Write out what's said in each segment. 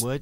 What?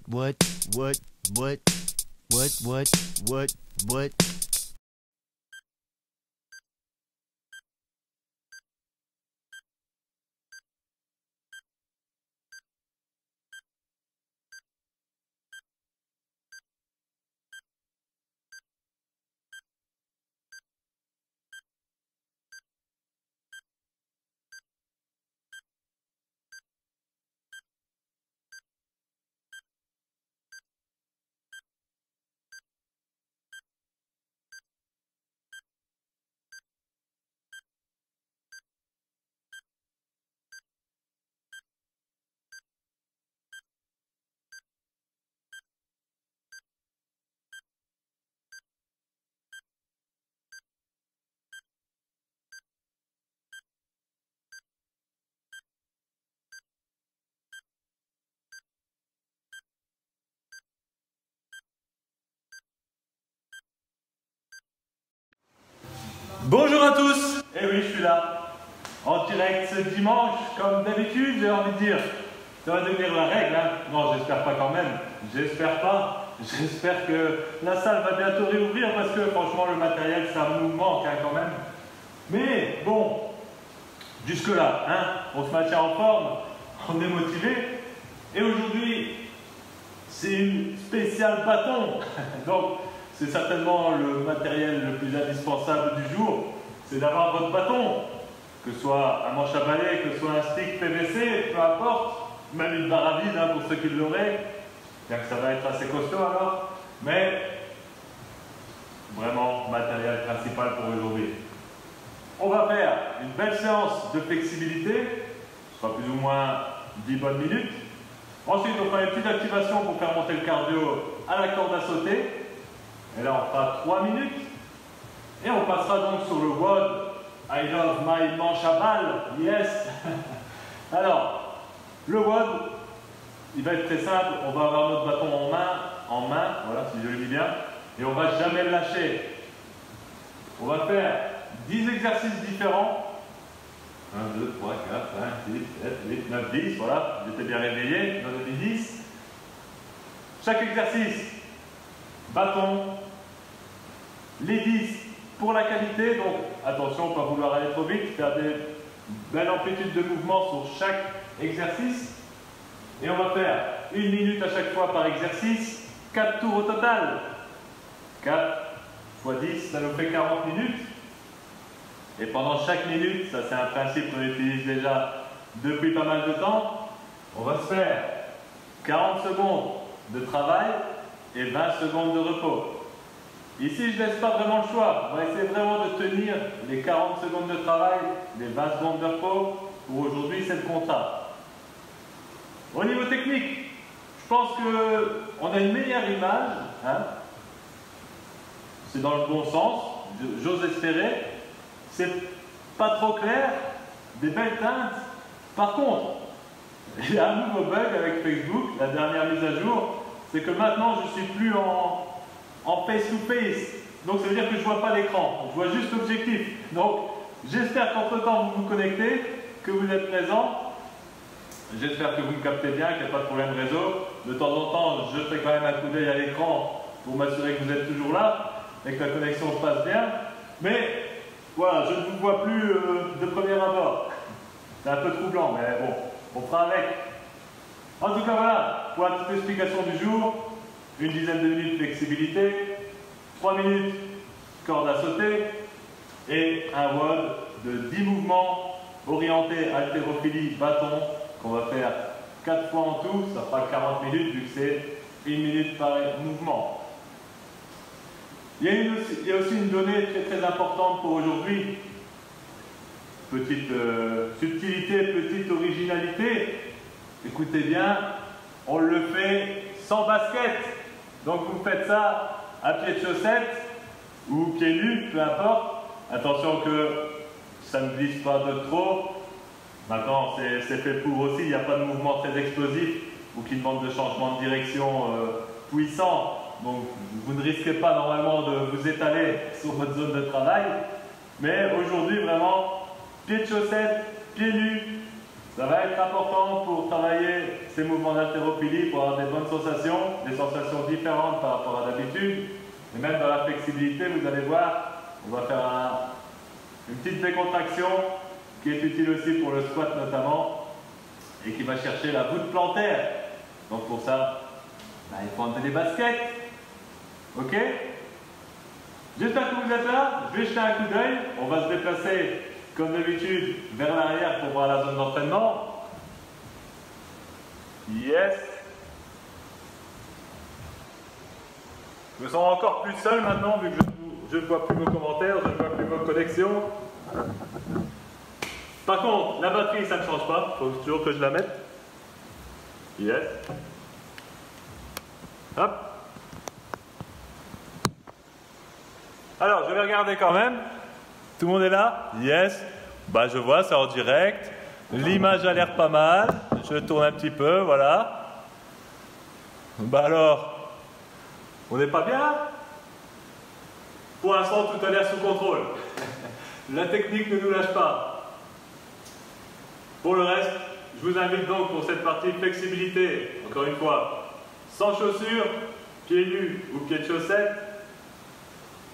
Bonjour à tous. Eh oui, je suis là, en direct ce dimanche, comme d'habitude, j'ai envie de dire. Ça va devenir la règle, hein. Non, j'espère pas quand même. J'espère pas. J'espère que la salle va bientôt réouvrir parce que franchement, le matériel, ça nous manque hein, quand même. Mais bon, jusque-là, hein, on se maintient en forme, on est motivé. Et aujourd'hui, c'est une spéciale bâton. Donc, c'est certainement le matériel le plus indispensable du jour, c'est d'avoir votre bâton, que ce soit un manche à balai, que ce soit un stick PVC, peu importe, même une barre à vide hein, pour ceux qui l'auraient, bien que ça va être assez costaud alors, mais vraiment matériel principal pour aujourd'hui. On va faire une belle séance de flexibilité, ce sera plus ou moins 10 bonnes minutes. Ensuite, on fera une petite activation pour faire monter le cardio à la corde à sauter. Et là, on fera 3 minutes. Et on passera donc sur le WOD. I love my manche à balle. Yes. Alors, le WOD, il va être très simple. On va avoir notre bâton en main, voilà, si je le dis bien. Et on ne va jamais le lâcher. On va faire 10 exercices différents. 1, 2, 3, 4, 5, 6, 7, 8, 9, 10. Voilà, j'étais bien réveillé. J'en ai mis 10. Chaque exercice, bâton, les 10 pour la qualité, donc attention, pas vouloir aller trop vite, faire des belles amplitudes de mouvement sur chaque exercice. Et on va faire 1 minute à chaque fois par exercice, 4 tours au total. 4 x 10, ça nous fait 40 minutes. Et pendant chaque minute, ça c'est un principe qu'on utilise déjà depuis pas mal de temps, on va se faire 40 secondes de travail et 20 secondes de repos. Ici, je ne laisse pas vraiment le choix. On va essayer vraiment de tenir les 40 secondes de travail, les 20 secondes de repos. Pour aujourd'hui, c'est le contrat. Au niveau technique, je pense qu'on a une meilleure image. Hein. C'est dans le bon sens, j'ose espérer. C'est pas trop clair, des belles teintes. Par contre, il y a un nouveau bug avec Facebook, la dernière mise à jour. C'est que maintenant, je ne suis plus en face-to-face. Donc, ça veut dire que je ne vois pas l'écran. Je vois juste l'objectif. Donc, j'espère qu'entre-temps, vous vous connectez, que vous êtes présent. J'espère que vous me captez bien, qu'il n'y a pas de problème réseau. De temps en temps, je fais quand même un coup d'œil à l'écran pour m'assurer que vous êtes toujours là et que la connexion se passe bien. Mais, voilà, je ne vous vois plus de premier abord. C'est un peu troublant, mais bon, on fera avec. En tout cas, voilà, pour la petite explication du jour, une dizaine de minutes de flexibilité, 3 minutes corde à sauter et un WOD de 10 mouvements orientés haltérophilie bâton qu'on va faire 4 fois en tout, ça fera 40 minutes vu que c'est 1 minute par mouvement. Il y a aussi une donnée très très importante pour aujourd'hui. Petite subtilité, petite originalité. Écoutez bien, on le fait sans basket. Donc vous faites ça à pied de chaussette ou pieds nus, peu importe. Attention que ça ne glisse pas de trop. Maintenant, c'est fait pour aussi, il n'y a pas de mouvement très explosif ou qui demande de changement de direction puissant. Donc vous ne risquez pas normalement de vous étaler sur votre zone de travail. Mais aujourd'hui, vraiment, pied de chaussette, pieds nus, Ça va être important pour travailler ces mouvements d'haltérophilie, pour avoir des bonnes sensations, des sensations différentes par rapport à d'habitude. Et même dans la flexibilité, vous allez voir, on va faire une petite décontraction qui est utile aussi pour le squat notamment et qui va chercher la voûte plantaire. Donc pour ça, il faut enlever les baskets. Ok? Juste à que vous êtes là, je vais jeter un coup d'œil. On va se déplacer comme d'habitude vers l'arrière pour voir la zone d'entraînement. Yes. Je me sens encore plus seul maintenant vu que je ne vois plus vos commentaires, je ne vois plus vos connexions. Par contre, la batterie ça ne change pas, il faut toujours que je la mette. Yes. Hop. Alors, je vais regarder quand même. Tout le monde est là? Yes. Bah, je vois, c'est en direct. L'image a l'air pas mal. Je tourne un petit peu, voilà. Bah alors, on n'est pas bien là? Pour l'instant, tout a l'air sous contrôle. La technique ne nous lâche pas. Pour le reste, je vous invite donc pour cette partie flexibilité, encore une fois, sans chaussures, pieds nus ou pieds de chaussettes.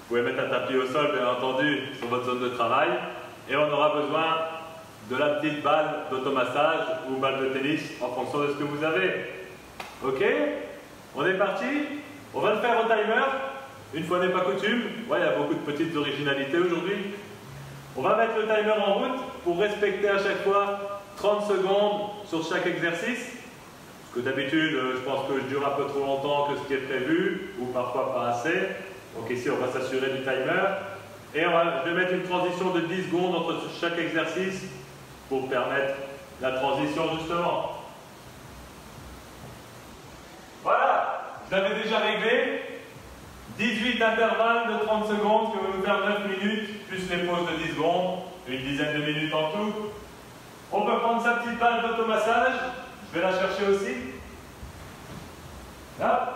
Vous pouvez mettre un tapis au sol, bien entendu, sur votre zone de travail. Et on aura besoin de la petite balle d'automassage ou balle de tennis en fonction de ce que vous avez. Ok? On est parti? On va le faire au timer. Une fois n'est pas coutume. Ouais, il y a beaucoup de petites originalités aujourd'hui. On va mettre le timer en route pour respecter à chaque fois 30 secondes sur chaque exercice. Parce que d'habitude, je pense que je dure un peu trop longtemps que ce qui est prévu, ou parfois pas assez. Donc ici, on va s'assurer du timer. Et je vais mettre une transition de 10 secondes entre chaque exercice pour permettre la transition justement. Voilà, je l'avais déjà réglé. 18 intervalles de 30 secondes qui vont nous faire 9 minutes, plus les pauses de 10 secondes, une dizaine de minutes en tout. On peut prendre sa petite balle d'automassage. Je vais la chercher aussi. Là.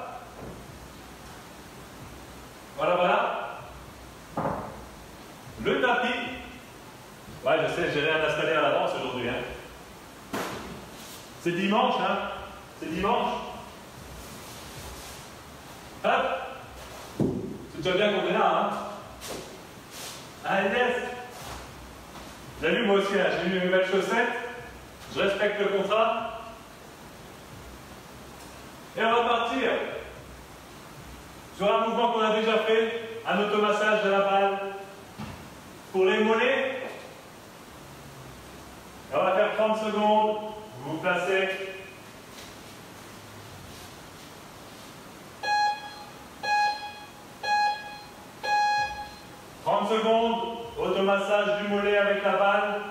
Voilà, voilà. Le tapis. Ouais, je sais, j'ai rien installé à l'avance aujourd'hui. Hein. C'est dimanche, hein. C'est dimanche. Hop. C'est déjà bien qu'on est là, hein. Allez, yes. Vous avez vu, moi aussi, hein, j'ai mis mes nouvelles chaussettes. Je respecte le contrat. Et on va partir sur un mouvement qu'on a déjà fait, un automassage de la balle pour les mollets. Et on va faire 30 secondes. Vous vous placez. « 30 secondes, automassage du mollet avec la balle.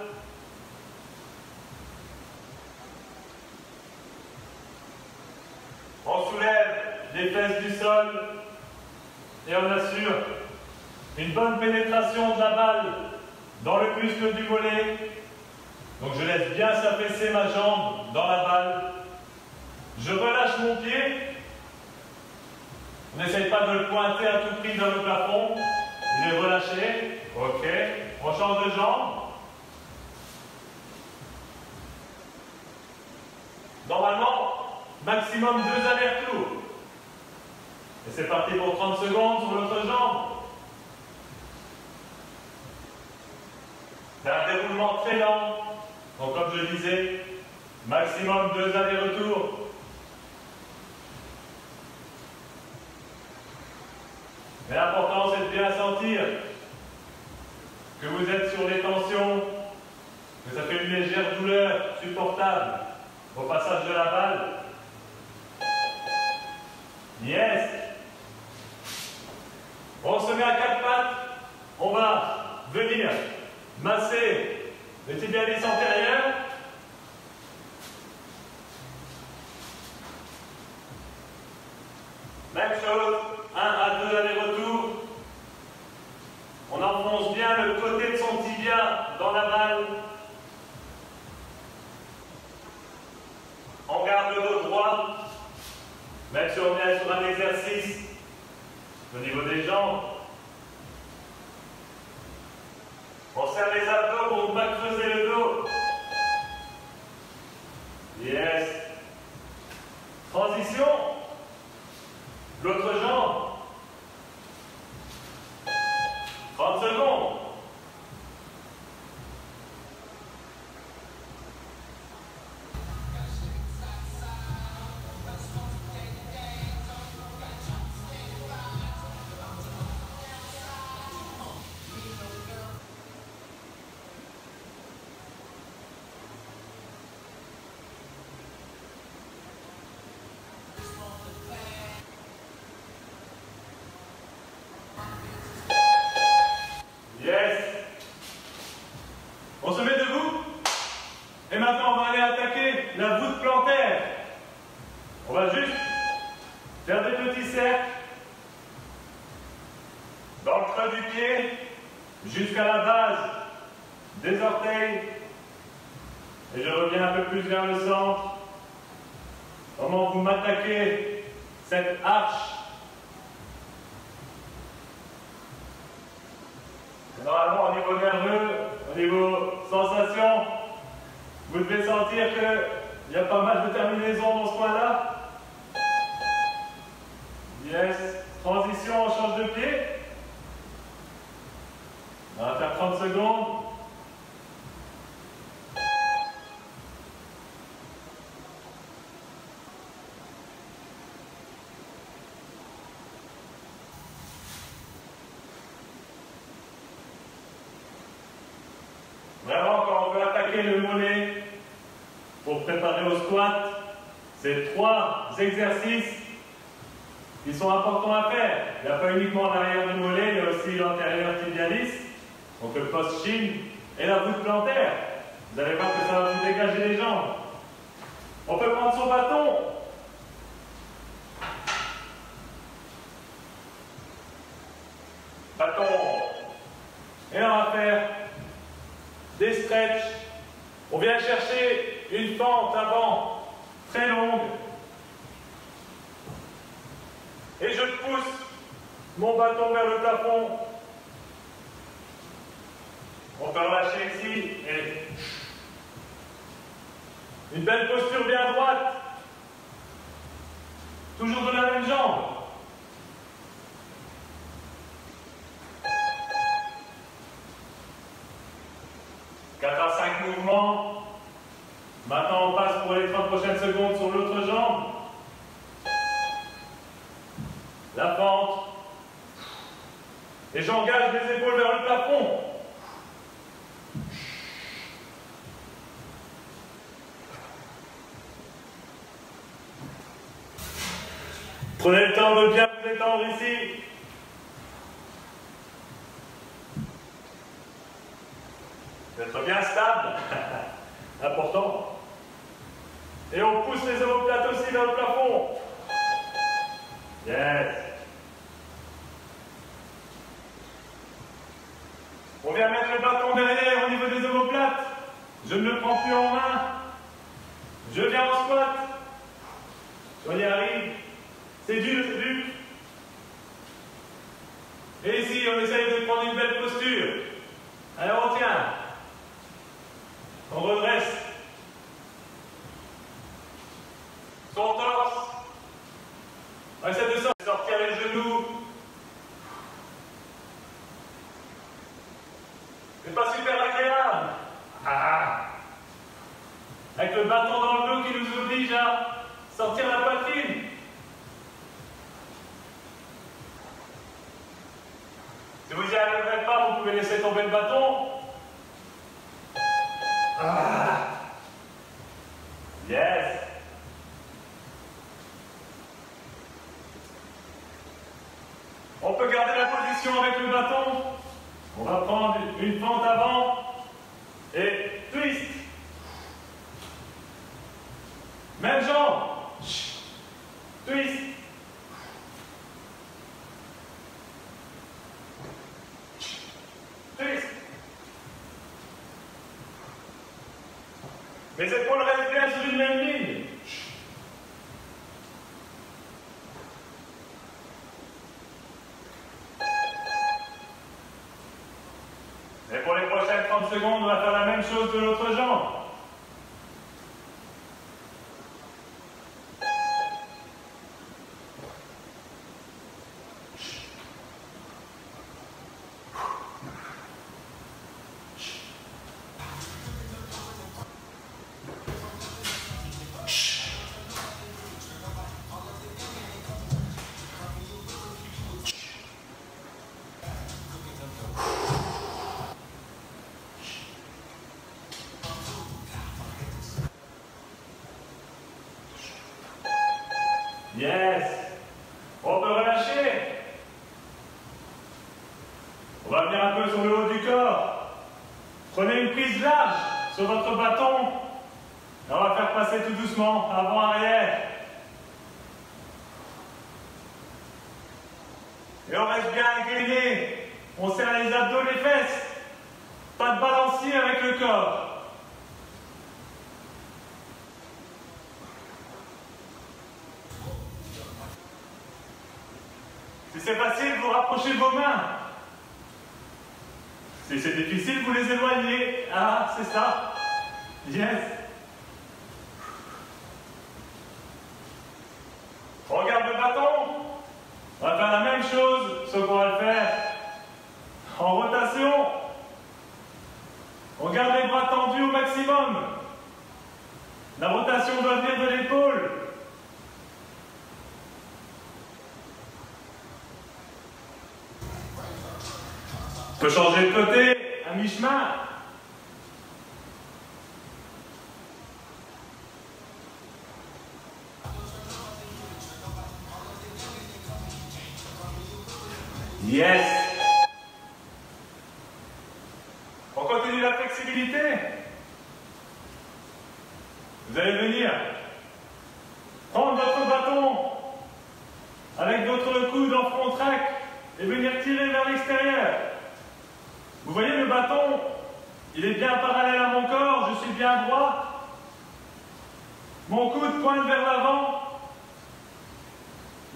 On soulève les fesses du sol et on assure une bonne pénétration de la balle dans le muscle du mollet. Donc je laisse bien s'affaisser ma jambe dans la balle. Je relâche mon pied. On n'essaye pas de le pointer à tout prix dans le plafond. Il est relâché. Ok. On change de jambe. Normalement, maximum 2 allers-retours. Et c'est parti pour 30 secondes sur l'autre jambe. C'est un déroulement très lent. Donc comme je disais, maximum 2 allers-retours. Mais l'important c'est de bien sentir que vous êtes sur les tensions, que ça fait une légère douleur supportable au passage de la balle. Yes. On se met à 4 pattes. On va venir masser le tibialis antérieur. Même chose, 1 à 2 allers-retours. On enfonce bien le côté de son tibia dans la balle. On garde le dos droit. Même si on est sur un exercice au niveau des jambes. On serre les abdos pour ne pas creuser le dos. L'autre jambe. 30 secondes. On se met debout. Et maintenant, on va aller attaquer la voûte plantaire. On va juste faire des petits cercles dans le creux du pied jusqu'à la base des orteils. Et je reviens un peu plus vers le centre. Comment vous m'attaquez cette arche. Normalement, au niveau nerveux, au niveau sensation, vous devez sentir qu'il y a pas mal de terminaisons dans ce coin-là. Yes. Transition, on change de pied. On va faire 30 secondes. Vraiment, quand on veut attaquer le mollet pour préparer au squat, c'est 3 exercices qui sont importants à faire. Il n'y a pas uniquement l'arrière du mollet, il y a aussi l'antérieur tibialis, donc le post-shin et la voûte plantaire. Vous allez voir que ça va vous dégager les jambes. On peut prendre son bâton. Et on va faire des stretches. On vient chercher une pente avant très longue. Et je pousse mon bâton vers le plafond. On peut relâcher ici. Et une belle posture bien droite. Toujours de la même jambe. 4 à 5 mouvements. Maintenant, on passe pour les 30 prochaines secondes sur l'autre jambe. La pente. Et j'engage les épaules vers le plafond. Prenez le temps de bien vous détendre ici. D'être bien stable. Important. Et on pousse les omoplates aussi vers le plafond. Yes. On vient mettre le bâton derrière au niveau des omoplates. Je ne le prends plus en main. Je viens en squat. On y arrive. C'est dur, c'est dur. Et ici, on essaye de prendre une belle posture. Alors on tient. On redresse. Son torse. On essaie de sortir les genoux. C'est pas super agréable. Avec le bâton dans le dos qui nous oblige à sortir la poitrine. Si vous n'y arriverez pas, vous pouvez laisser tomber le bâton. Yes. On peut garder la position avec le bâton. On va prendre une pente avant et twist. Même jambe. Twist. Twist. Mes épaules restent bien sur une même ligne. Et pour les prochaines 30 secondes, on va faire la même chose de l'autre jambe. Yes. On peut relâcher. On va venir un peu sur le haut du corps. Prenez une prise large sur votre bâton. Et on va faire passer tout doucement, avant-arrière. Et on reste bien incliné. On serre les abdos, les fesses. Pas de balancier avec le corps. Si c'est facile, vous rapprochez vos mains. Si c'est difficile, vous les éloignez. Ah, c'est ça. Yes. On regarde le bâton. On va faire la même chose, sauf qu'on va le faire en rotation. On garde les bras tendus au maximum. La rotation doit venir de l'épaule. On peut changer de côté, à mi-chemin. Yes. On continue la flexibilité. Vous allez venir prendre votre bâton avec votre coude en front track et venir tirer vers l'extérieur. Vous voyez le bâton, il est bien parallèle à mon corps, je suis bien droit. Mon coude pointe vers l'avant.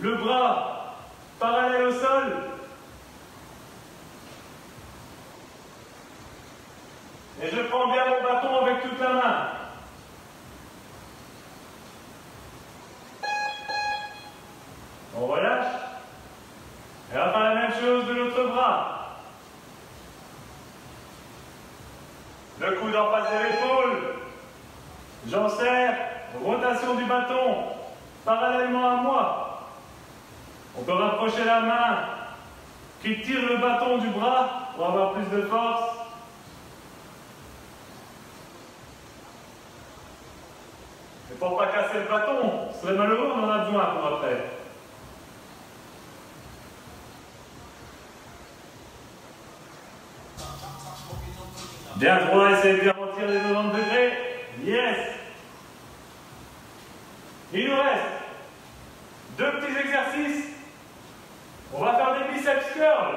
Le bras parallèle au sol. Et je prends bien mon bâton avec toute la main. On relâche. Et on va faire la même chose de l'autre bras. Le coude en face de l'épaule. J'en serre. Rotation du bâton. Parallèlement à moi. On peut rapprocher la main qui tire le bâton du bras pour avoir plus de force. Et pour pas casser le bâton, ce serait malheureux, on en a besoin pour après. Bien droit, essayez de bien retirer les 90 degrés. Yes. Il nous reste 2 petits exercices. On va faire des biceps curls.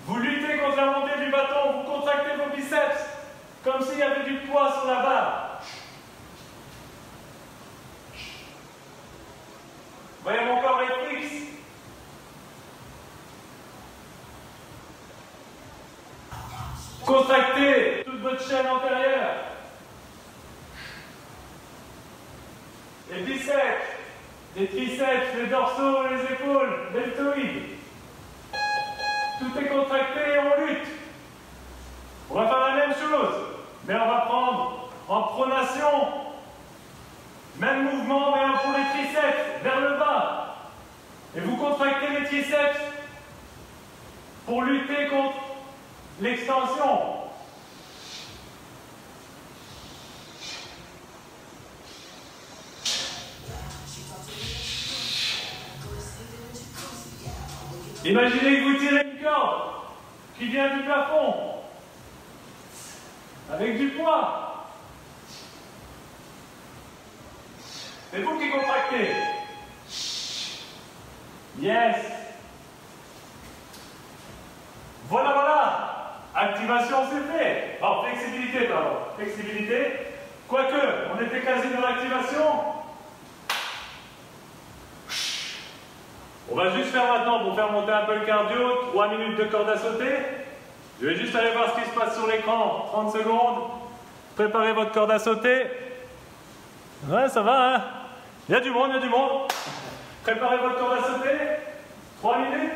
Vous luttez contre la montée du bâton, vous contractez vos biceps comme s'il y avait du poids sur la barre. Voyez, mon corps est fixe. Contractez toute votre chaîne antérieure. Les biceps, les triceps, les dorsaux, les épaules, les deltoïdes. Tout est contracté et on lutte. On va faire la même chose, mais on va prendre en pronation. Même mouvement, mais pour les triceps, vers le bas. Et vous contractez les triceps pour lutter contre l'extension. Imaginez que vous tirez une corde qui vient du plafond avec du poids. C'est vous qui contractez. Yes. Voilà, voilà. Activation, c'est fait. Alors, flexibilité, pardon. Flexibilité. Quoique, on était quasi dans l'activation. On va juste faire maintenant, pour faire monter un peu le cardio, 3 minutes de corde à sauter. Je vais juste aller voir ce qui se passe sur l'écran. 30 secondes. Préparez votre corde à sauter. Ouais, ça va, hein? Il y a du monde, il y a du monde. Préparez votre corde à sauter. 3 minutes.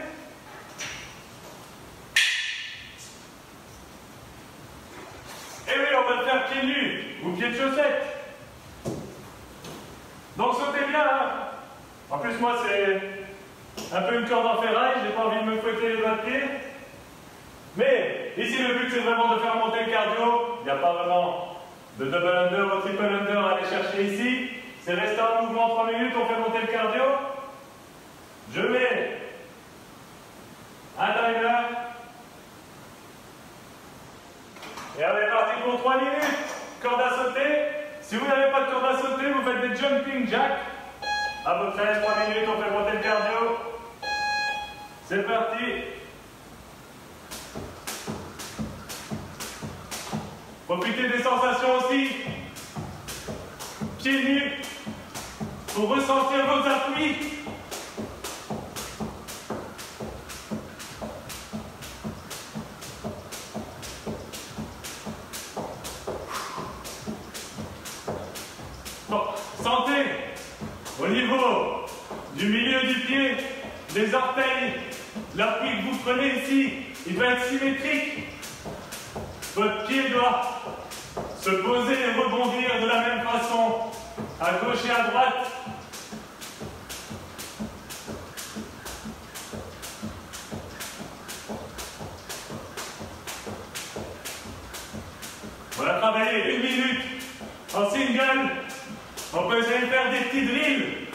Et oui, on va le faire pieds nus ou pieds de chaussettes. Donc sautez bien, hein? En plus, moi, c'est un peu une corde en ferraille. J'ai pas envie de me fouetter les doigts de pied. Mais ici, le but, c'est vraiment de faire monter le cardio. Il n'y a pas vraiment de double under ou triple under à aller chercher ici. c'est rester en mouvement 3 minutes, on fait monter le cardio. Je mets un timer. Et on est parti pour 3 minutes. Corde à sauter. Si vous n'avez pas de corde à sauter, vous faites des jumping jacks. À peu près 3 minutes, on fait monter le cardio. C'est parti. Profitez des sensations aussi. Pieds nus. Pour ressentir vos appuis. Bon, sentez au niveau du milieu du pied, des orteils, l'appui que vous prenez ici, il doit être symétrique. Votre pied doit se poser et rebondir de la même façon, à gauche et à droite. On va travailler 1 minute en single. On peut essayer de faire des petits drills.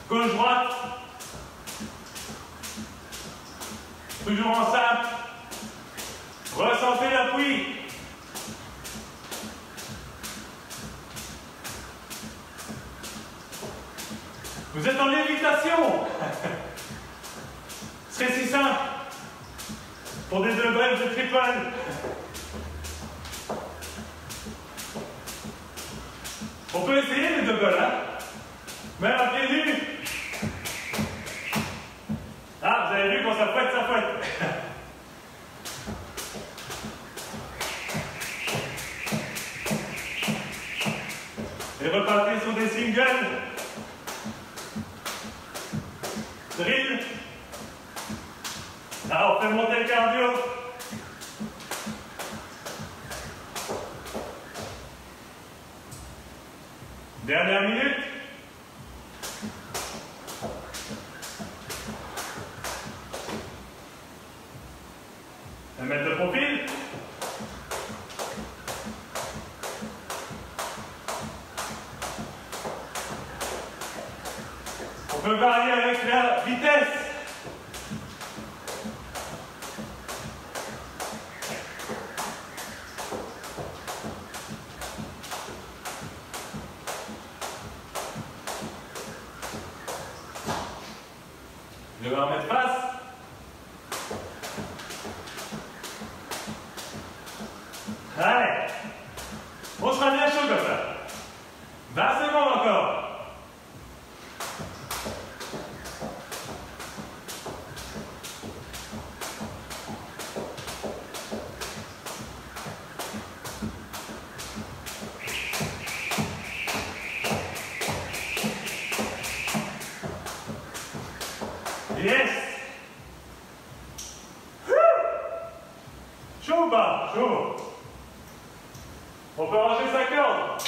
Gauche-droite. Toujours en simple. Ressentez l'appui. Vous êtes en lévitation. Ce serait si simple. Pour des doubles de triple. On peut essayer les doubles, hein? Même à pied nu. Ah, vous avez vu quand ça fouette, ça fouette. Et repartez sur des singles. Drill. Là, on fait monter le cardio. Dernière minute. On va mettre le profil. On peut varier avec la vitesse. Je vais en mettre face. Allez, on sera bien chaud comme ça. 20 secondes encore. Yes. Chaud ou bas? Chaud. On peut ranger sa corde.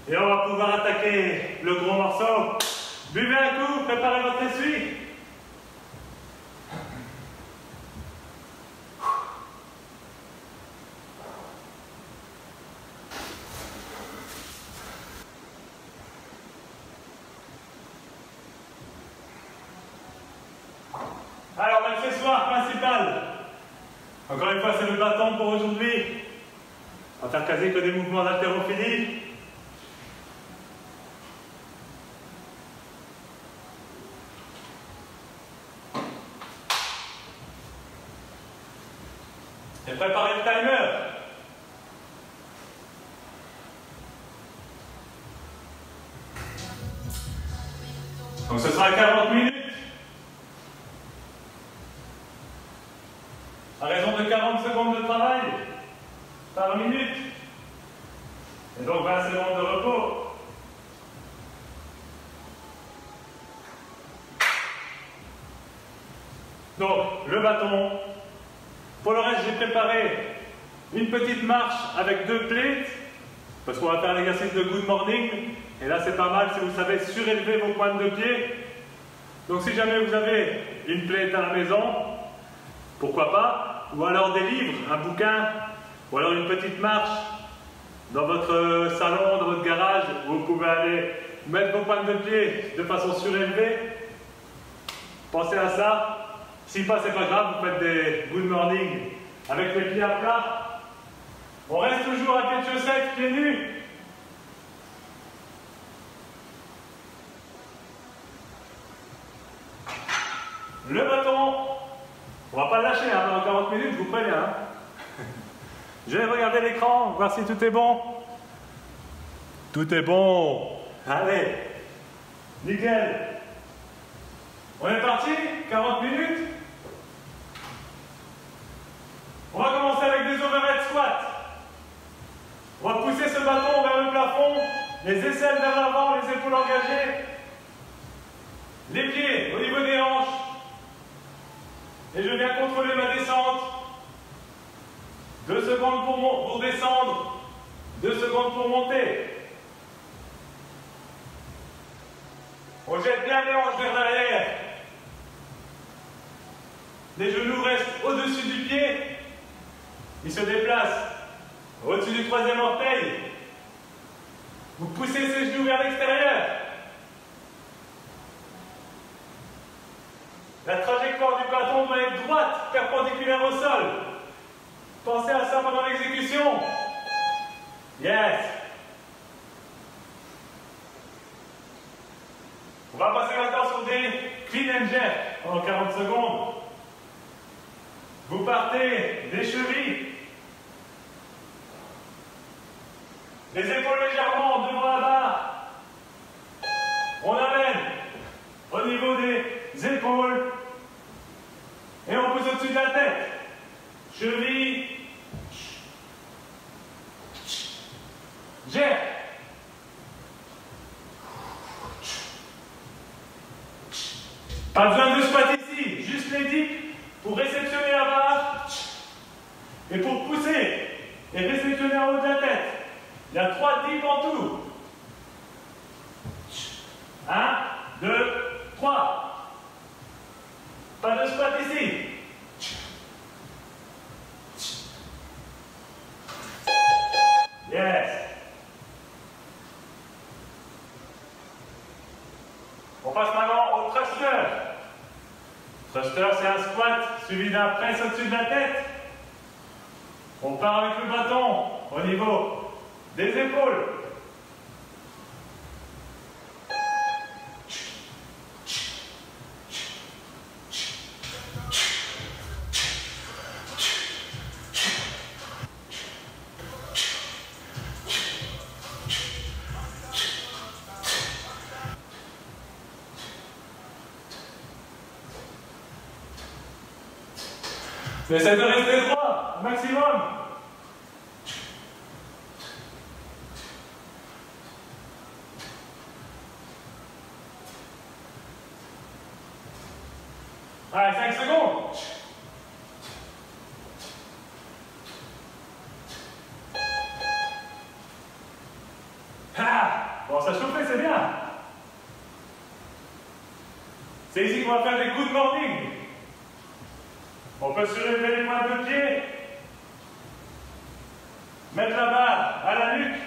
Et on va pouvoir attaquer le gros morceau. Buvez un coup, préparez votre essuie. Alors, l'accessoire principal. Encore une fois, c'est le bâton pour aujourd'hui. On va faire quasi que des mouvements d'haltérophilie. Et préparez le timer. Donc ce sera 40 minutes. À raison de 40 secondes de travail par minute. Et donc 20 secondes de repos. Donc le bâton. Pour le reste, j'ai préparé une petite marche avec 2 plates. Parce qu'on va faire l'exercice de good morning. Et là, c'est pas mal si vous savez surélever vos pointes de pied. Donc si jamais vous avez une plate à la maison, pourquoi pas, ou alors des livres, un bouquin ou alors une petite marche dans votre salon, dans votre garage, où vous pouvez aller mettre vos pointes de pied de façon surélevée. Pensez à ça. Si pas, c'est pas grave, vous faites des good morning avec les pieds à plat. On reste toujours à pied de chaussettes, pieds nus. Le bâton, on va pas le lâcher, hein, dans 40 minutes, je vous préviens. Hein. Je vais regarder l'écran, voir si tout est bon. Tout est bon. Allez, nickel. On est parti, 40 minutes. On va commencer avec des overhead squats. On va pousser ce bâton vers le plafond, les aisselles vers l'avant, les épaules engagées, les pieds au niveau des hanches. Et je viens contrôler ma descente. 2 secondes pour descendre, 2 secondes pour monter. On jette bien les hanches vers l'arrière. Les genoux restent au-dessus du pied. Ils se déplacent au-dessus du 3e orteil. Vous poussez ces genoux vers l'extérieur. La trajectoire du bâton doit être droite, perpendiculaire au sol. Pensez à ça pendant l'exécution. Yes. On va passer maintenant sur des clean and jerk pendant 40 secondes. Vous partez des chevilles. Les épaules légèrement devant la barre. On amène au niveau des épaules. Et on pousse au-dessus de la tête. Cheville. Jerk. Pas besoin de squat ici. Juste les dips pour réceptionner la barre. Et pour pousser et réceptionner en haut de la tête. Il y a 3 dips en tout. 1, 2, 3. Pas de squat ici. Yes. On passe maintenant au thruster. Thruster, c'est un squat suivi d'un press au-dessus de la tête. On part avec le bâton au niveau des épaules. Essayez de rester droit, au maximum. Allez, 5 secondes. Ah, bon, ça chauffe, c'est bien. C'est ici qu'on va faire des good morning. On peut surélever les pointes de pied, mettre la barre à la nuque,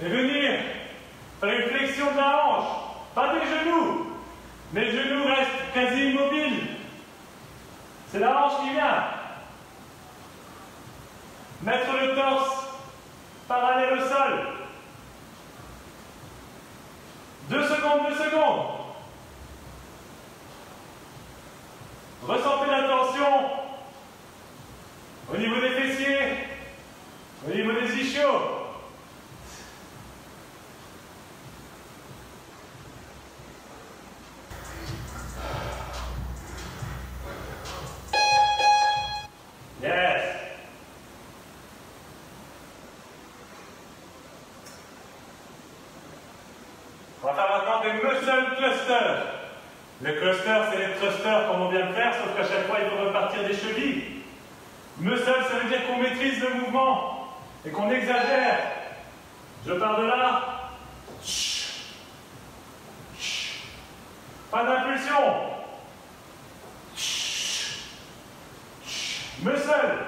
et venir faire une flexion de la hanche, pas des genoux, mais les genoux restent quasi immobiles. C'est la hanche qui vient. Mettre le torse parallèle au sol. 2 secondes, 2 secondes. Ressentez la tension au niveau des fessiers, au niveau des ischios. Yes. On va faire maintenant des muscle clusters. Le cluster, c'est les thrusters comme on vient de faire, sauf qu'à chaque fois, il faut repartir des chevilles. Muscle, ça veut dire qu'on maîtrise le mouvement et qu'on exagère. Je pars de là. Pas d'impulsion. muscle.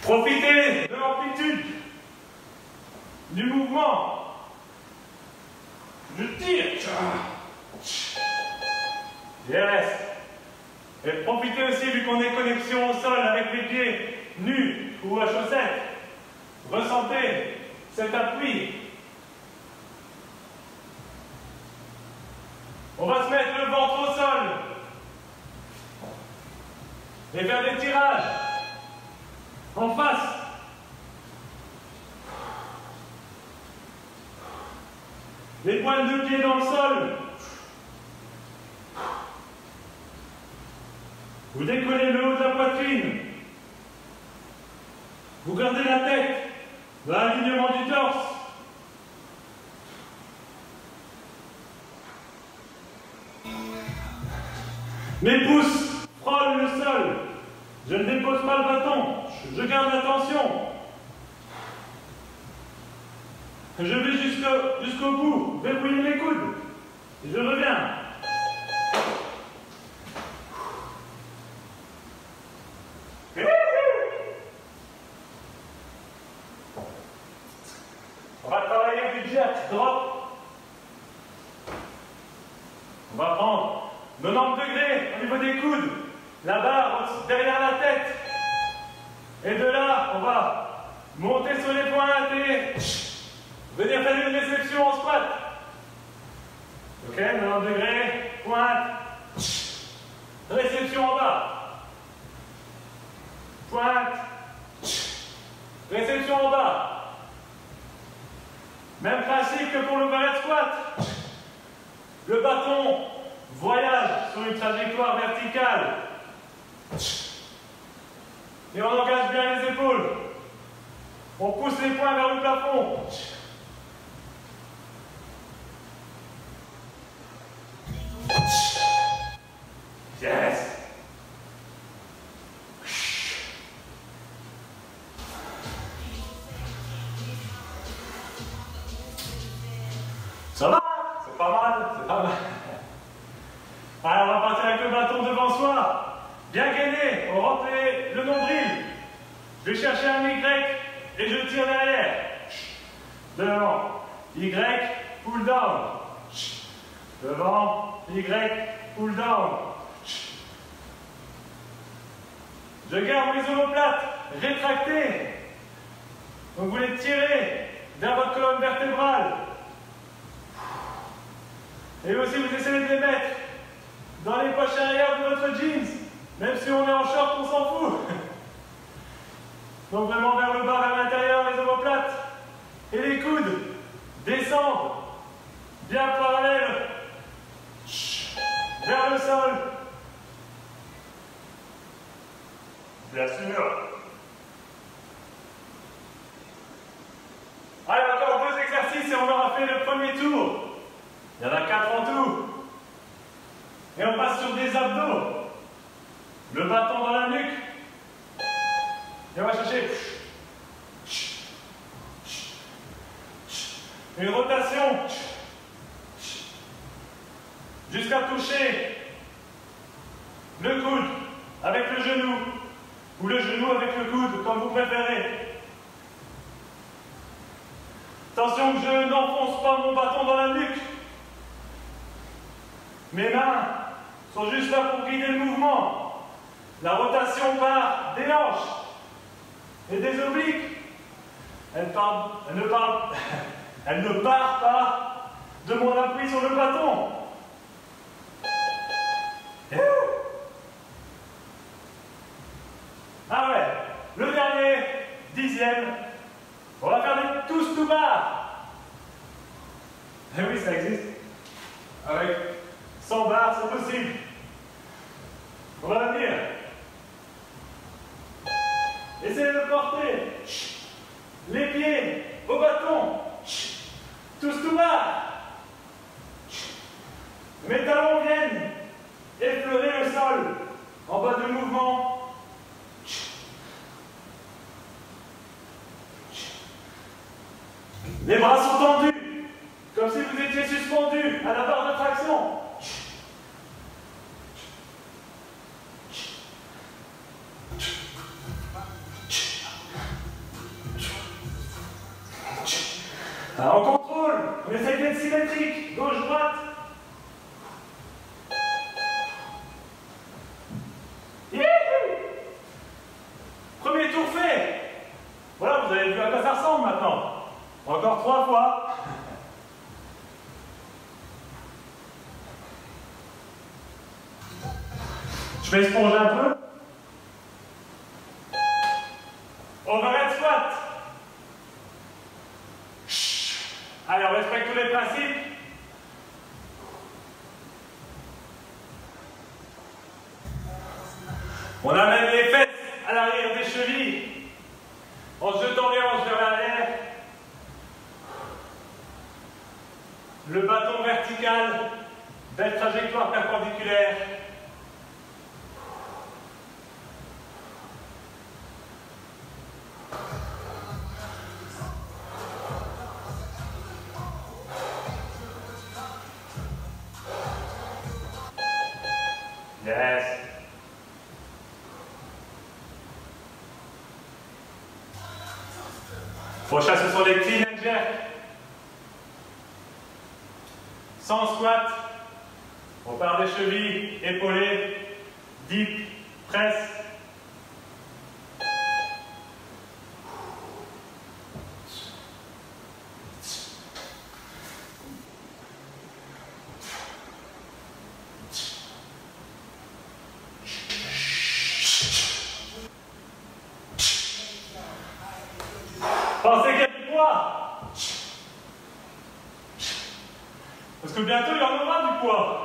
Profitez de l'amplitude du mouvement. Je tire. Yes. Et profitez aussi, vu qu'on est connexion au sol avec les pieds nus ou à chaussettes. Ressentez cet appui. On va se mettre le ventre au sol. Et faire des tirages. En face. Les pointes de pied dans le sol. Vous décollez le haut de la poitrine. Vous gardez la tête dans l'alignement du torse. Mes pouces frôlent le sol. Je ne dépose pas le bâton. Je garde la tension. Je vais jusqu'au bout. Verrouiller les coudes. Et je reviens. On va travailler du jerk drop. On va prendre 90 degrés au niveau des coudes. La barre derrière la tête. Et de là, on va monter sur les pointes et venir faire une réception en squat. Ok, 90 degrés, pointe, réception en bas. Pointe, réception en bas. Même principe que pour le overhead squat. Le bâton voyage sur une trajectoire verticale. Et on engage bien les épaules. On pousse les poings vers le plafond. Yes. Ça va? C'est pas mal, c'est pas mal. Alors on va partir avec le bâton devant soi. Bien gainé, on rentre le nombril. Je vais chercher un Y et je tire derrière. Devant, Y, pull down. Devant, Y, pull down. Je garde mes omoplates rétractées. Donc vous les tirez vers votre colonne vertébrale. Et aussi vous essayez de les mettre dans les poches arrière de votre jeans. Même si on est en short, on s'en fout. Donc vraiment vers le bas, vers l'intérieur, les omoplates. Et les coudes descendent bien parallèles vers le sol. Bien sûr. Allez, encore 2 exercices et on aura fait le premier tour. Il y en a 4 en tout. Et on passe sur des abdos. Le bâton dans la nuque. Et on va chercher une rotation jusqu'à toucher le coude avec le genou ou le genou avec le coude, comme vous préférez. Attention que je n'enfonce pas mon bâton dans la nuque. Mes mains sont juste là pour guider le mouvement. La rotation part des hanches et des obliques. Elle ne part pas de mon appui sur le bâton. Ah ouais, le dernier, 10e. On va faire des tous tout bas. Eh oui, ça existe. Avec 100 barres, c'est possible. On va venir. Essayez de porter les pieds au bâton. Tous tout bas. Mes talons viennent sol. En bas de mouvement. Les bras sont tendus, comme si vous étiez suspendu à la barre de traction. Alors, on contrôle, on essaye d'être symétrique, gauche-droite. Premier tour fait. Voilà, vous avez vu à quoi ça ressemble maintenant. Encore 3 fois. Je vais éponger un peu. Overhead squat. Allez, on respecte tous les principes. On amène les fesses à l'arrière des chevilles en jetant les hanches vers l'arrière. Le bâton vertical, belle trajectoire perpendiculaire. Yes. Prochain, ce sont les clean and jerk. Sans squat. On part des chevilles, épaulées, dip, presse. Pensez qu'il y a du poids. Parce que bientôt il y en aura du poids.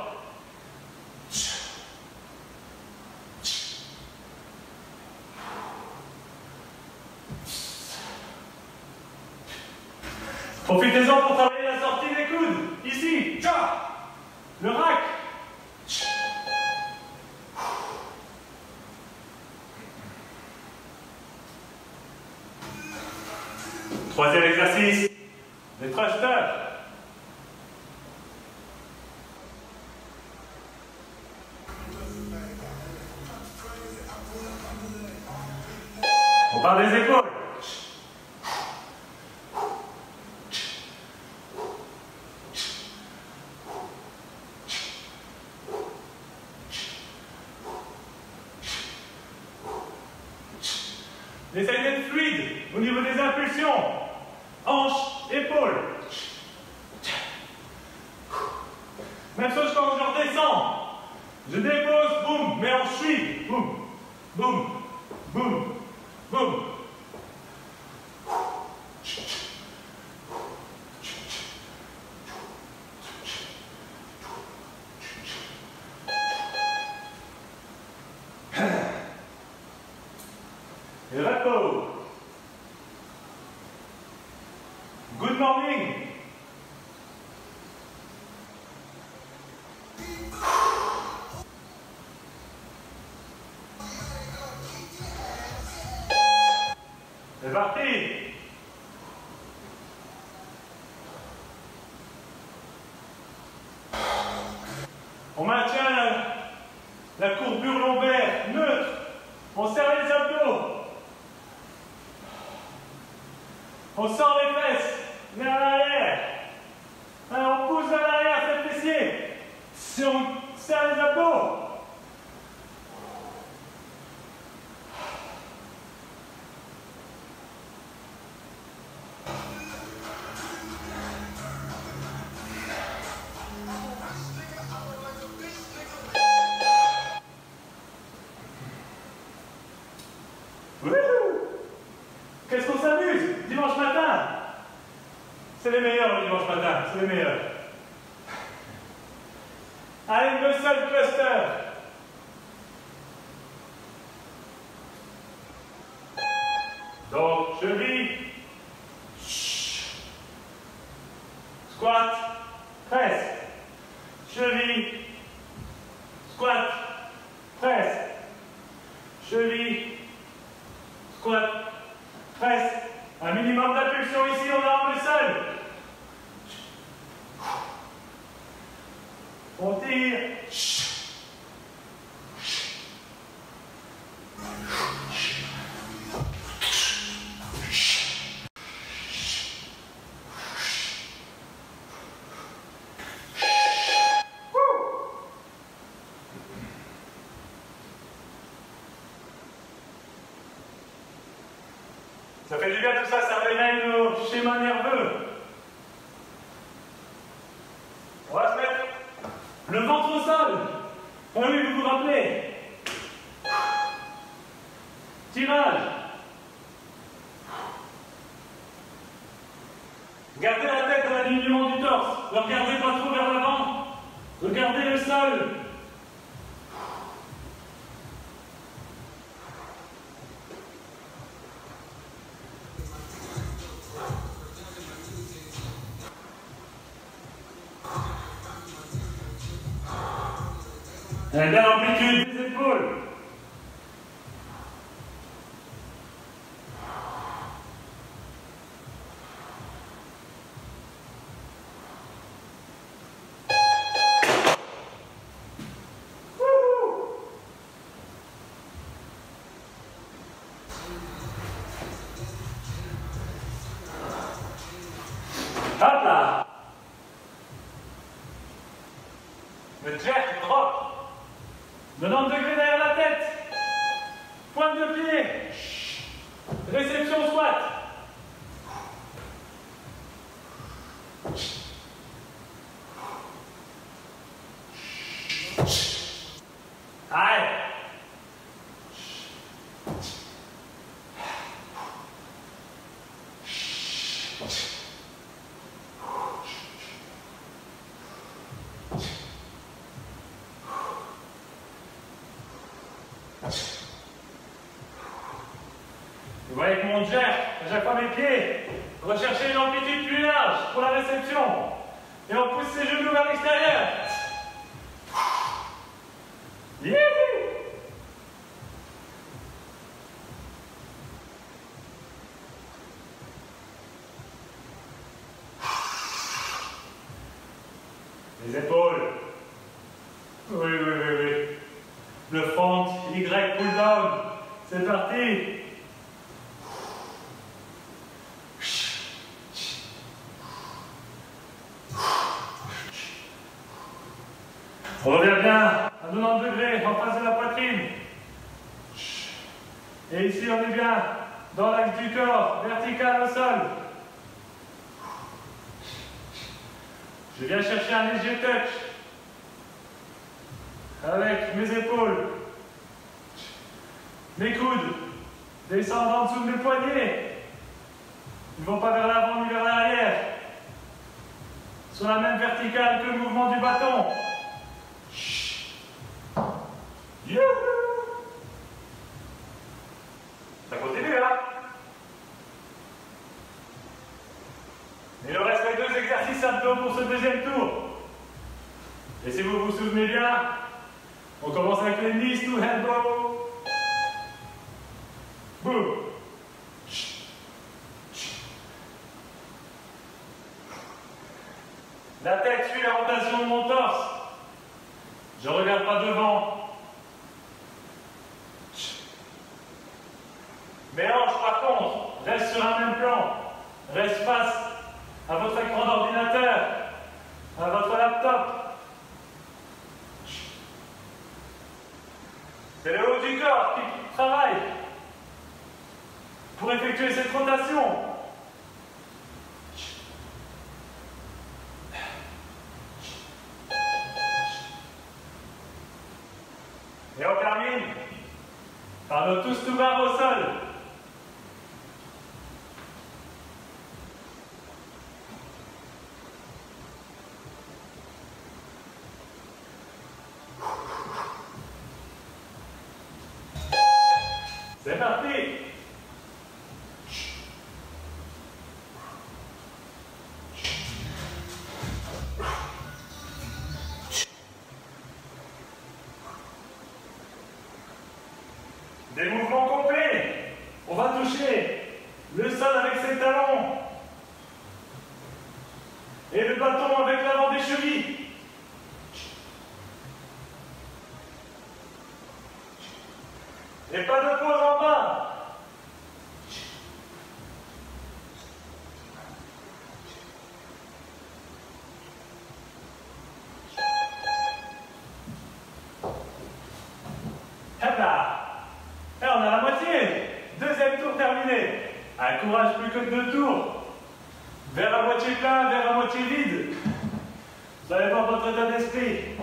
Profitez-en pour travailler la sortie des coudes. Ici, le rack. Troisième exercice, les thrusters. On part des épaules. Essayez d'être fluide au niveau des impulsions. Hanches, épaules. Même chose quand je redescends. Je dépose, boum, mais on suit. Boum, boum, boum, boum. Et repos. Good morning. C'est parti. On maintient la courbure lombaire neutre. On serre les abdos. On sort les fesses vers l'arrière. Alors on pousse vers l'arrière cette fessier. Si on serre les abdos. Qu'est-ce qu'on s'amuse dimanche matin? C'est les meilleurs le dimanche matin, c'est les meilleurs. Allez, le seul cluster. Donc, cheville, squat, presse, cheville, squat, cheville, squat, presse. Un minimum d'impulsion ici, on arme le sol. On tire. Ça fait du bien tout ça, ça réveille nos schémas nerveux. On va se mettre le ventre au sol. Ah oui, vous vous rappelez. Tirage. Gardez la tête dans l'alignement du torse. Ne regardez pas trop vers l'avant. Regardez le sol. Belle amplitude des épaules. Hop là. Le jerk drop. 90 degrés derrière la tête. Pointe de pied. Réception squat. Allez. Vous voyez que mon jerk, à chaque fois mes pieds, recherchez une amplitude plus large pour la réception. Et on pousse ses genoux vers l'extérieur. Yeah. Les épaules. Oui, oui, oui, oui. Le front, Y pull down. C'est parti. On revient bien à 90 degrés en face de la poitrine. Et ici, on est bien dans l'axe du corps, vertical au sol. Je viens chercher un léger touch avec mes épaules. Mes coudes descendent en dessous de mes poignets. Ils ne vont pas vers l'avant ni vers l'arrière. Sur la même verticale que le mouvement du bâton. Youhou! Ça continue, hein? Il nous reste les 2 exercices abdos pour ce deuxième tour. Et si vous vous souvenez bien, on commence avec les knees to elbow. Boum. La tête suit la rotation de mon torse. Je ne regarde pas devant. Mes hanches, par contre, restent sur un même plan. Restent face à votre écran d'ordinateur, à votre laptop. C'est le haut du corps qui travaille pour effectuer cette rotation. Et on termine par nos tous tout barres au sol. C'est parti. Des mouvements complets. On va toucher le sol avec ses talons. Et le bâton avec l'avant des chevilles. Et pas de pause en bas. Hop là. Et on a la moitié. Deuxième tour terminé. Un courage plus que 2 tours. Vers à moitié plein, vers à moitié vide. Ça dépend de votre état d'esprit.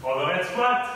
Overhead squat.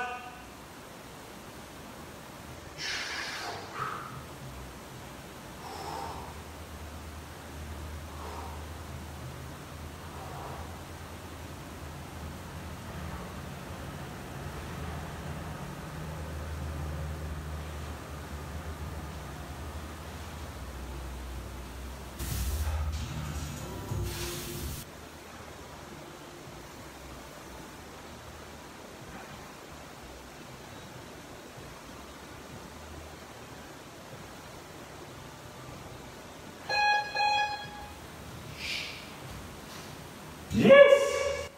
Yes!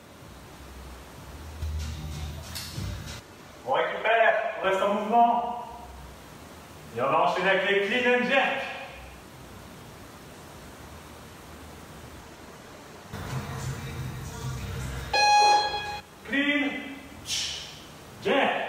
On récupère, on reste en mouvement. Et on va enchaîner avec les clean and jerk. Clean, jerk.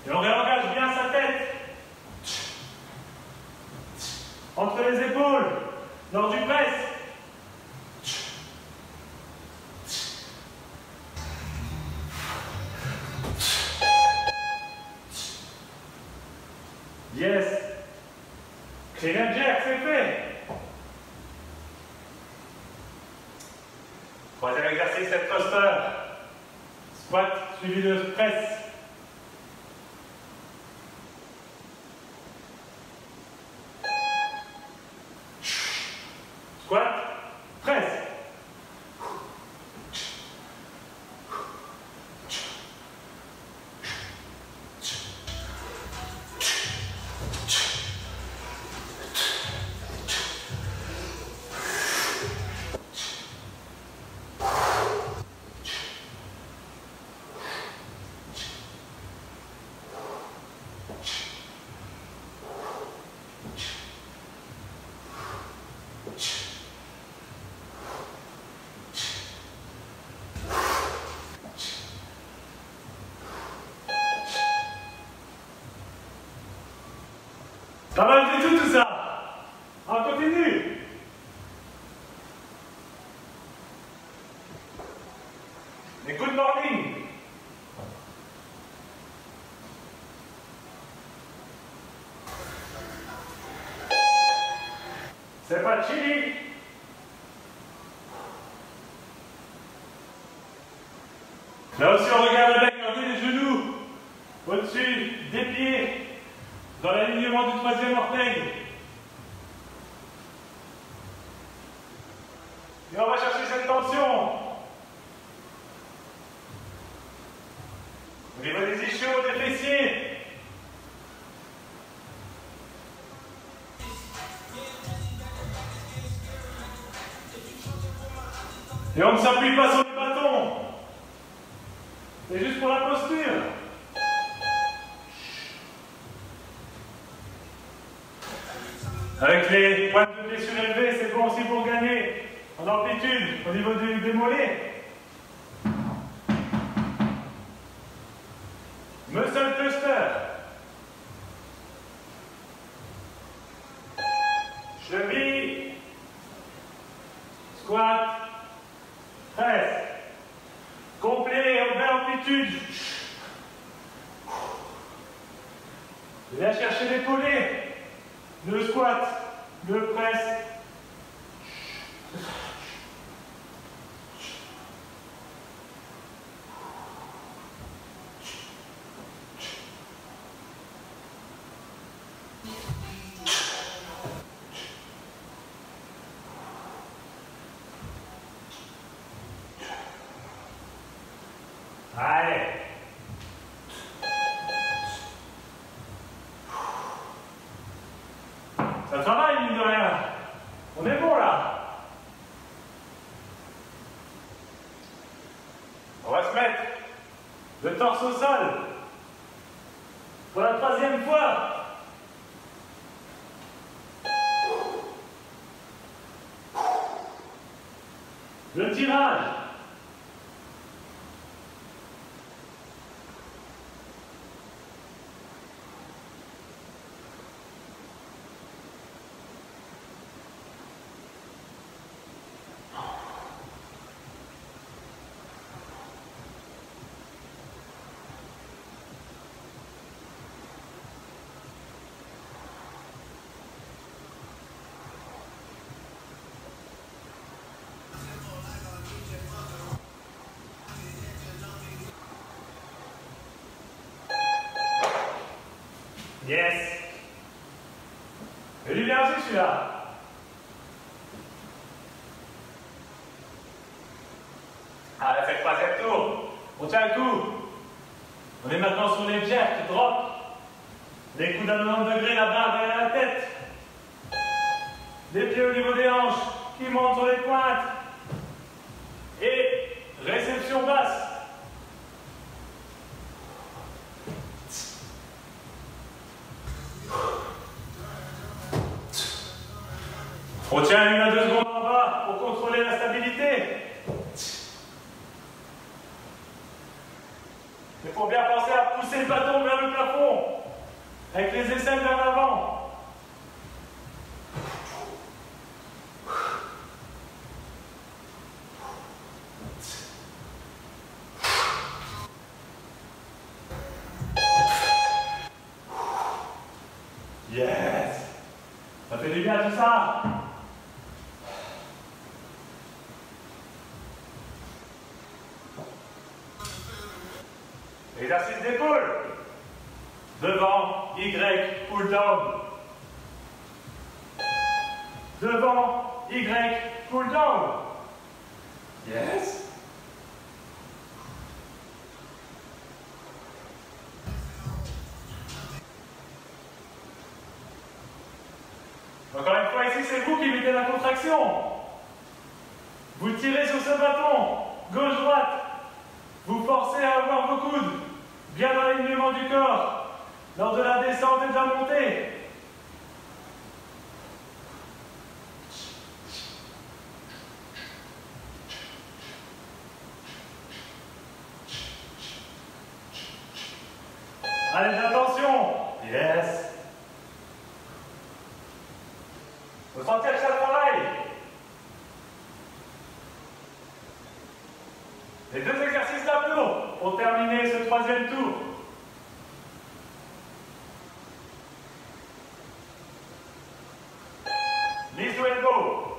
Et on réengage bien sa tête entre les épaules lors du press. Yes. Clean and jerk, c'est fait. Troisième exercice, head thruster. Squat suivi de press. Squat, press. Pas mal du tout ça. On continue. Et good morning. C'est pas chili. Là aussi on regarde avec, regardez les genoux au-dessus des pieds. Dans l'alignement du troisième orteil. Et on va chercher cette tension. Au niveau des ischios, des fessiers. Et on ne s'appuie pas sur les bâtons. C'est juste pour la posture. Avec les pointes de pied surélevées, c'est bon aussi pour gagner en amplitude au niveau des mollets. Muscle thruster. Cheville. Squat. Press. Complet, haute amplitude. Viens chercher les poulets. le squat, le press. Allez. Ça travaille, mine de rien. On est bon là. On va se mettre le torse au sol. Pour la troisième fois. Le tirage. Yes. Et lui bien aussi celui-là. Allez, c'est le troisième tour. On tient le coup. On est maintenant sur les jerks, drop. Les coudes à 90 degrés, la barre derrière la tête. Les pieds au niveau des hanches qui montent sur les pointes. Et réception basse. On tient 1 à 2 secondes en bas pour contrôler la stabilité. Il faut bien penser à pousser le bâton vers le plafond, avec les aisselles vers l'avant. Yes! Ça fait du bien tout ça! Exercice d'épaule. Devant, Y, pull down. Devant, Y, pull down. Yes. Encore une fois, ici, c'est vous qui mettez la contraction. Vous tirez sur ce bâton, gauche-droite. Vous forcez à avoir vos coudes bien dans l'alignement du corps lors de la descente et de la montée. Allez, attention. Yes. Vous sentez que ça travaille. Les 2 exercices d'abdos pour terminer ce 3e tour. Knees to elbow.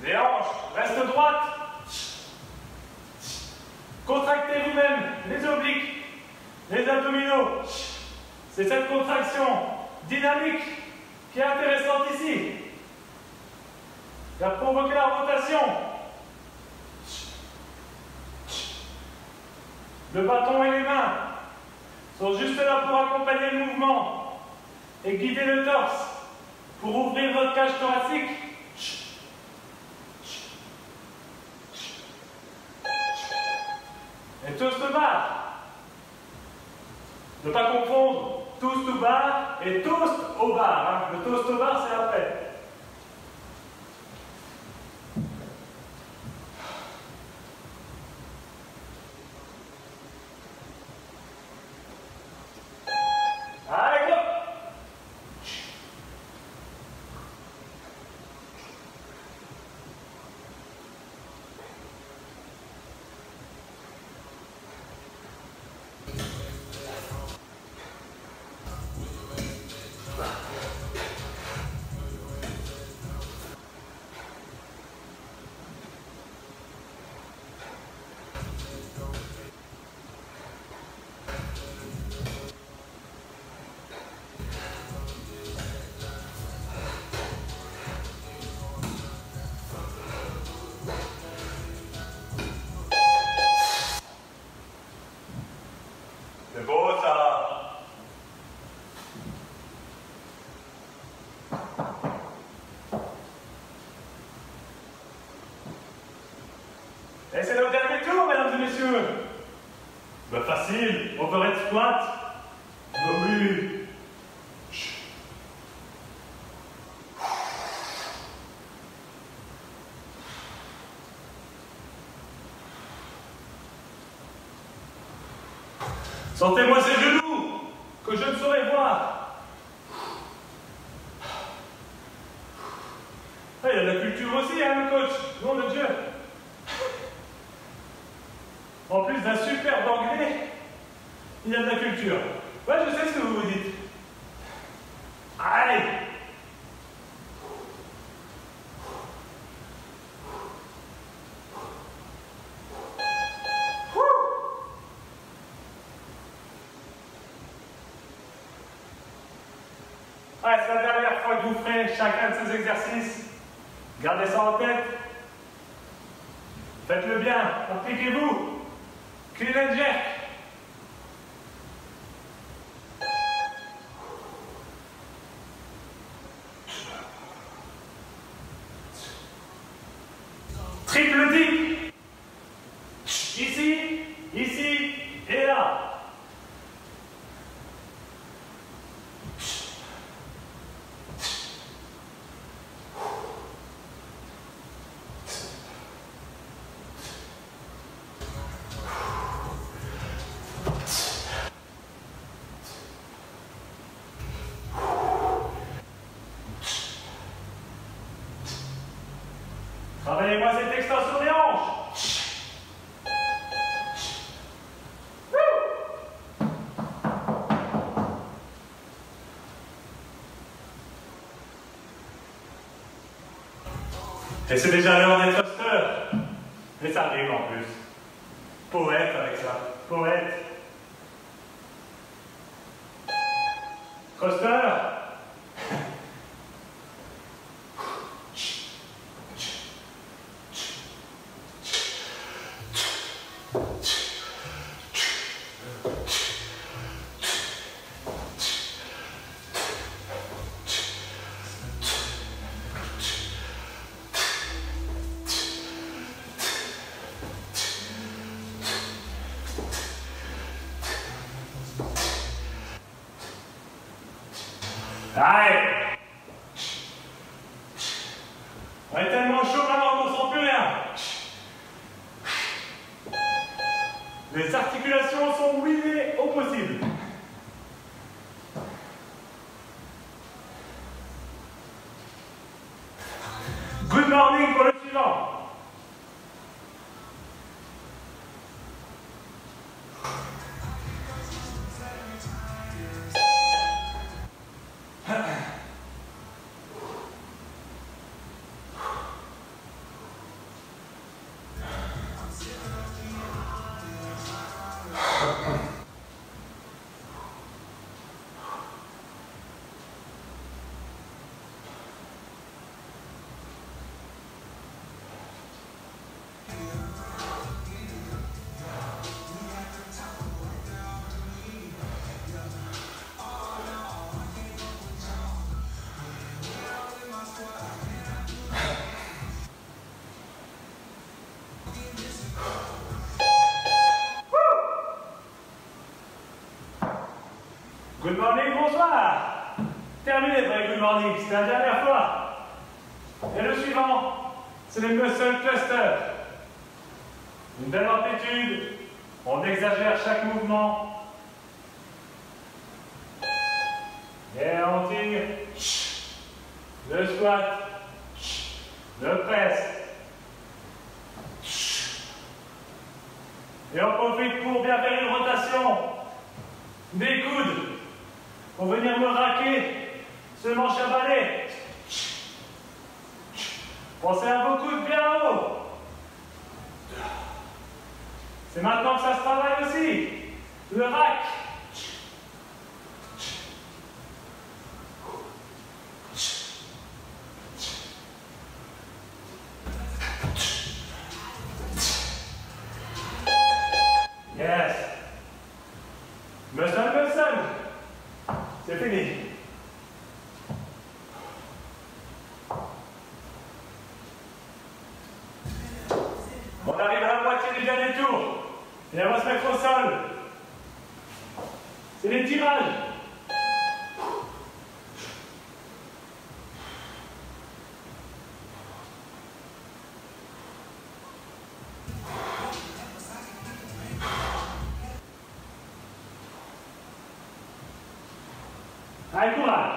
Les hanches restent droites. Contractez vous-même les obliques, les abdominaux. C'est cette contraction dynamique qui est intéressante ici. Il va provoquer la rotation. Le bâton et les mains sont juste là pour accompagner le mouvement et guider le torse pour ouvrir votre cage thoracique. Et toast to bar. Ne pas confondre toast to bar et toast au bar. Hein. Le toast au bar, c'est après. Allez, go! C'est beau ça. Et c'est le dernier tour, mesdames et messieurs. Ben facile, overhead squat. Ben oui. Sentez-moi ces genoux, que je ne saurais voir. Ah, il y a de la culture aussi, hein, le coach. Nom de Dieu. En plus d'un superbe anglais, il y a de la culture. Ouais, je sais ce que vous vous dites. Allez! Ouais, c'est la dernière fois que vous ferez chacun de ces exercices. Gardez ça en tête. Faites-le bien, appliquez-vous. Clean and jerk. Triple dip. Ici, ici et là. Travaillez-moi cette extension des hanches. Et c'est déjà l'heure des thrusters. Et ça rime en plus. Poète avec ça. Poète. Thruster. Allez! On est tellement chaud maintenant qu'on ne sent plus rien. Les articulations sont mouillées au possible. Good morning pour le suivant. Good morning, bonsoir. Terminé pour les good morning, c'était la dernière fois. Et le suivant, c'est les muscle clusters. Une belle amplitude, on exagère chaque mouvement. Et on tire. Le squat. Le press. Et on profite pour bien faire une rotation des coudes pour venir me raquer ce manche à balai. Pensez à vos coudes bien haut. C'est maintenant que ça se travaille aussi. Le rack. Yes. Muscle. C'est fini. On arrive à la moitié du dernier tour. Et on va se mettre au sol. C'est les tirages. Allez, courage.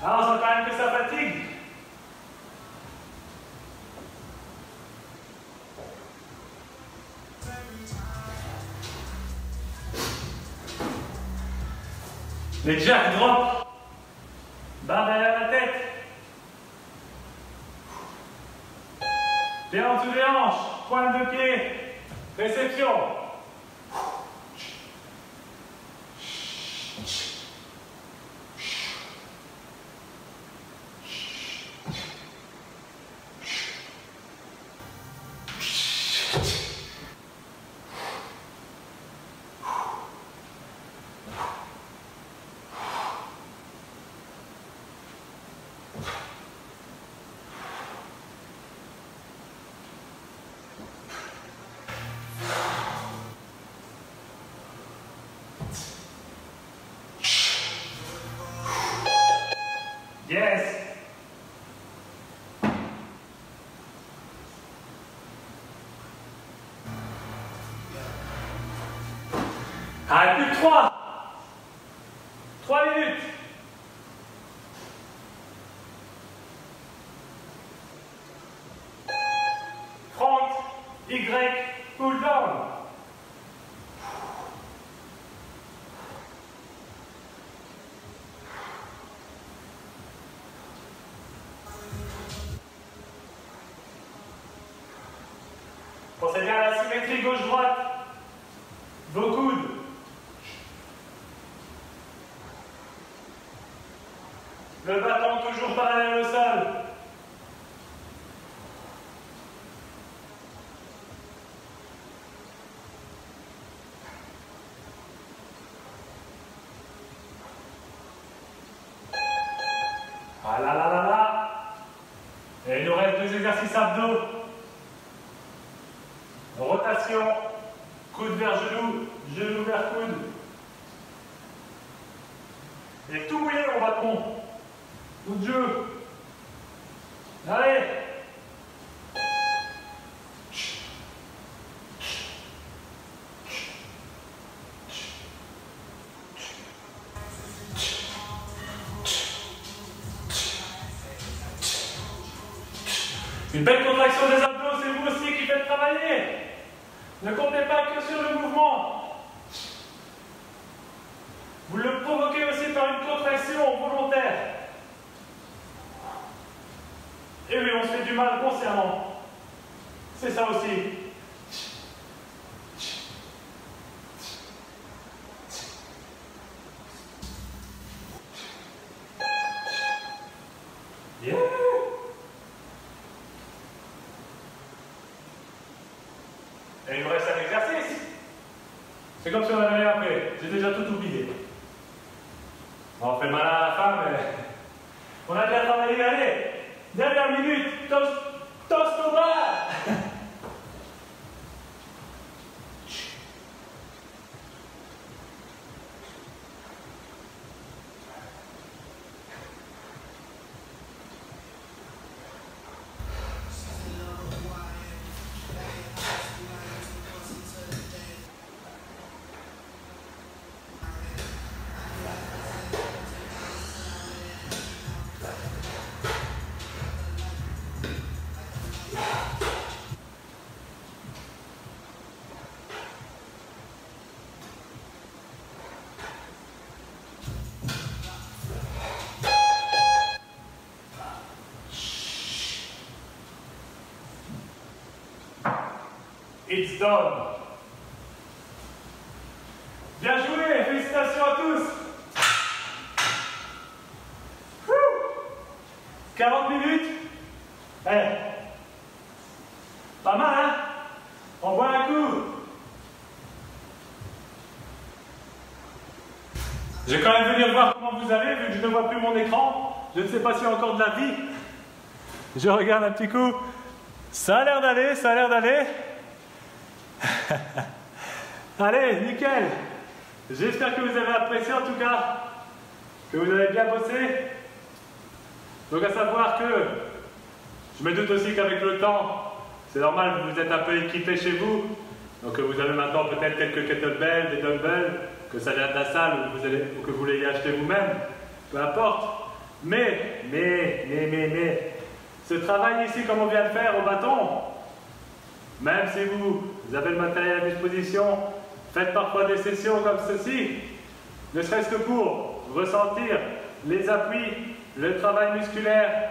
Ah, on sent quand même que ça fatigue. Les jack drop. Barre derrière la tête. Pied en dessous des hanches. Pointe de pied. Réception. Yes. Allez, plus que 3. 3 minutes. Front, Y, pull down. Pensez bien à la symétrie gauche-droite. Vos coudes. Le bâton toujours parallèle au sol. Ah là là là là. Et il nous reste 2 exercices abdos. Rotation, coude vers genou, genou vers coude. Et tout mouillé au bâton. Coup de jeu. Allez. Une belle contraction des abdos, c'est vous aussi qui faites travailler. Ne comptez pas que sur le mouvement. Vous le provoquez aussi par une contraction volontaire. Et oui, on se fait du mal consciemment. C'est ça aussi. Yeah. Et il nous reste un exercice. C'est comme si on avait rien après. J'ai déjà tout oublié. On fait mal à la fin, mais on a bien travaillé. Allez, dernière minute, toast au bas. It's done. Bien joué, félicitations à tous. 40 minutes. Pas mal, hein? On boit un coup. Je vais quand même venir voir comment vous allez, vu que je ne vois plus mon écran. Je ne sais pas s'il y a encore de la vie. Je regarde un petit coup. Ça a l'air d'aller, ça a l'air d'aller. Allez, nickel. J'espère que vous avez apprécié en tout cas, que vous avez bien bossé. Donc à savoir que, je me doute aussi qu'avec le temps, c'est normal, vous êtes un peu équipé chez vous. Donc vous avez maintenant peut-être quelques kettlebells, des dumbbells, que ça vient de la salle ou que vous l'ayez acheté vous-même, peu importe. Mais, ce travail ici comme on vient de faire au bâton, même si vous avez le matériel à disposition, faites parfois des sessions comme ceci, ne serait-ce que pour ressentir les appuis, le travail musculaire,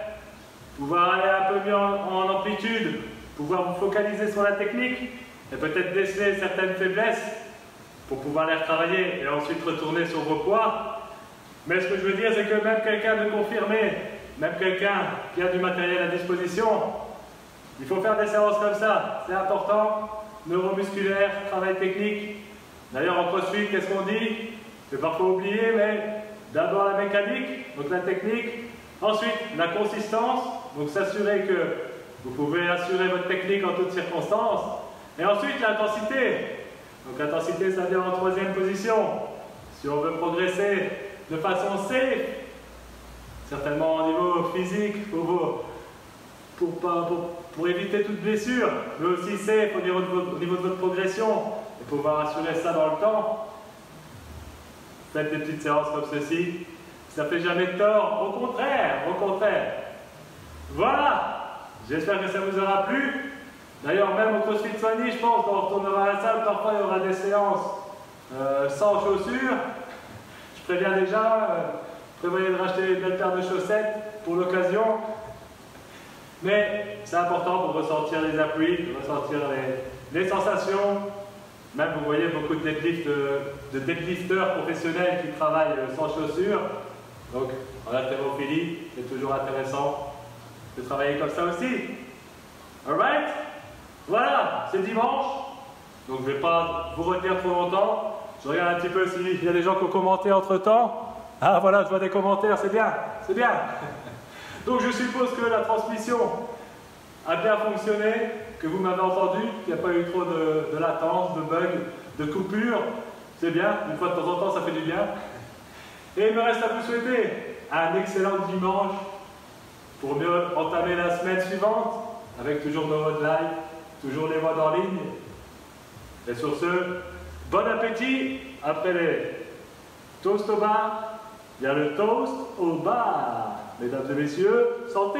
pouvoir aller un peu mieux en amplitude, pouvoir vous focaliser sur la technique et peut-être déceler certaines faiblesses pour pouvoir les retravailler et ensuite retourner sur vos poids. Mais ce que je veux dire, c'est que même quelqu'un de confirmé, même quelqu'un qui a du matériel à disposition, il faut faire des séances comme ça, c'est important, neuromusculaire, travail technique. D'ailleurs en CrossFit, qu'est-ce qu'on dit? C'est parfois oublié, mais d'abord la mécanique, donc la technique, ensuite la consistance, donc s'assurer que vous pouvez assurer votre technique en toutes circonstances, et ensuite l'intensité. Donc l'intensité, ça vient en troisième position. Si on veut progresser de façon safe, certainement au niveau physique, pour éviter toute blessure, mais aussi safe au niveau de votre progression, et pouvoir assurer ça dans le temps, faites des petites séances comme ceci, ça ne fait jamais de tort, au contraire, au contraire. Voilà, j'espère que ça vous aura plu. D'ailleurs, même au CrossFit Soigny, je pense, quand on retournera à la salle, parfois il y aura des séances sans chaussures. Je préviens déjà, prévoyez de racheter une belle paire de chaussettes pour l'occasion. Mais c'est important pour ressentir les appuis, ressentir les sensations. Même, vous voyez beaucoup de deadlifters professionnels qui travaillent sans chaussures. Donc, en haltérophilie, c'est toujours intéressant de travailler comme ça aussi. Alright? Voilà, c'est dimanche. Donc, je ne vais pas vous retenir trop longtemps. Je regarde un petit peu s'il y a des gens qui ont commenté entre temps. Ah, voilà, je vois des commentaires, c'est bien, c'est bien. Donc, je suppose que la transmission a bien fonctionné, que vous m'avez entendu, qu'il n'y a pas eu trop de latence, de bugs, de coupures. C'est bien, une fois de temps en temps, ça fait du bien. Et il me reste à vous souhaiter un excellent dimanche pour mieux entamer la semaine suivante, avec toujours nos modes live, toujours les modes en ligne. Et sur ce, bon appétit. Après les toasts au bar, il y a le toast au bar. Mesdames et messieurs, santé!